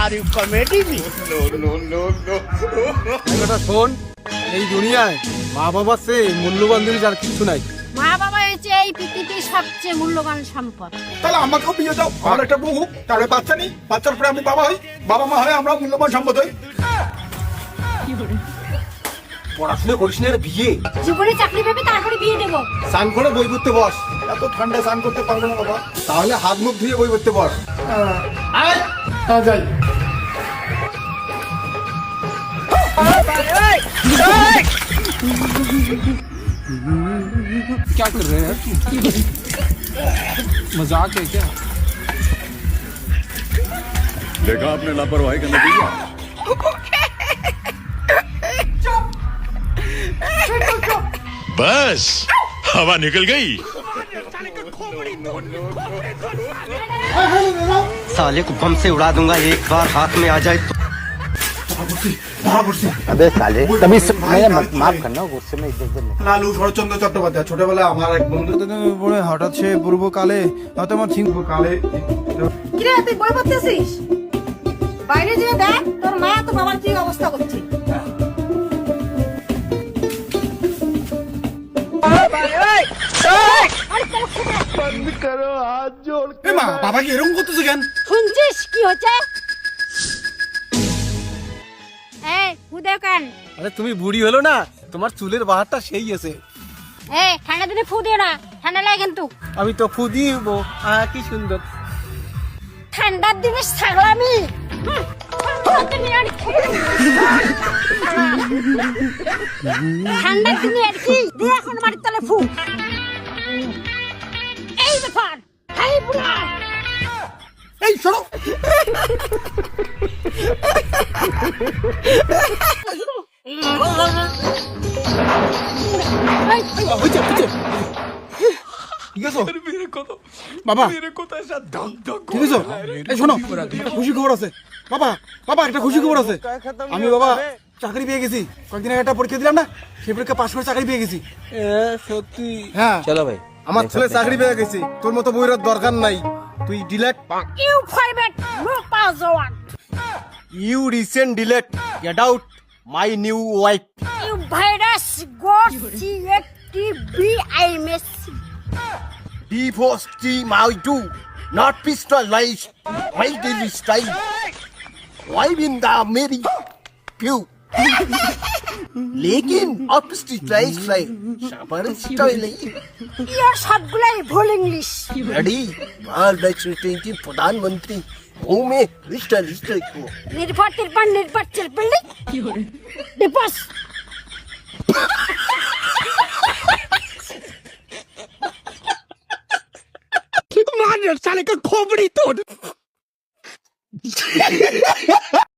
Are you comedy me? কথা শোন, এই দুনিয়ায় মা বাবার চেয়ে মূল্যবান জিনিস আর কিছু নাই। মা বাবা হচ্ছে এই পৃথিবীর সবচেয়ে মূল্যবান সম্পদ। তাহলে আমাকেও বিয়ে দাও, আমার একটা বউ হোক, তাহলে বাচ্চা নেই, বাচ্চার পরে আমি বাবা হই, বাবা মা হয়, আমরা মূল্যবান সম্পদ হই। পড়াশোনা করিস না, বিয়ে জীবনে চাকরি পাবে তারপরে বিয়ে দেবো। স্নান করে বই পড়তে বস। এত ঠান্ডা স্নান করতে পারবো না বাবা। তাহলে হাত মুখ ধুয়ে বই পড়তে বস। হ্যাঁ যাই। क्या कर रहे हैं? मजाक है क्या? देखा आपने लापरवाही का नतीजा। बस हवा निकल गई। साले को बम से उड़ा दूंगा एक बार हाथ में आ जाए तो। अबे साले तभी माफ करना गुस्से में इधर उधर লালু শরৎচন্দ্র চট্টোপাধ্যায় ছোটবেলায় আমার এক বন্ধু পড়ে হঠাৎ সে পূর্বকালে হয়তো আমার কালে। কিরে তুই বই পড়তেছিস? বাইরে যেয়ে দেখ তোর মা তো বাবার কি অবস্থা করছে। মা বাবা কি এরকম করতেছে কেন? শুনছিস কি হচ্ছে? এই ফুদে কেন? আরে তুমি বুড়ি হলো না, তোমার চুলের বাহারটা সেই আছে। এই ঠান্ডা দিনে ফু দিও না, ঠান্ডা লাগে কিন্তু। আমি তো ফু দিব। কি সুন্দর। ঠান্ডার দিনে ছাগলামি। ঠান্ডার দিনে আর কি দিয়ে এখন বাড়ির তলে ফু। এই ব্যাপার হাই বুড়া। এই শোনো, ঠিক আছে বাবা, ঠিক আছে। এই শোনো, একটা খুশি খবর আছে বাবা। বাবা একটা খুশি খবর আছে। আমি বাবা চাকরি পেয়ে গেছি। কয়েকদিন আগে একটা পরীক্ষা দিলাম না, সেই পরীক্ষা পাশ করে চাকরি পেয়ে গেছি। সত্যি? হ্যাঁ चलो भाई আমার ছেলে চাকরি পেয়ে গেছি। তোর মতো বইয়ের দরকার নাই। তুই ডিলেট। ইউ ফাইভেট no password. You recent delete. Get out my new wife. You virus got C A T B I miss. Divorce my do not pistolize my daily style. Why in the Mary pew? लेकिन pistolize like सापर style ইয়ার সবগুলাই ভুল English. ready Bharat राष्ट्रपति प्रधानमंत्री हूँ मैं mister को নির্ভর তিরপন নির্ভর চিলপল্লি ডিপোস। मार साले का खोपड़ी तोड़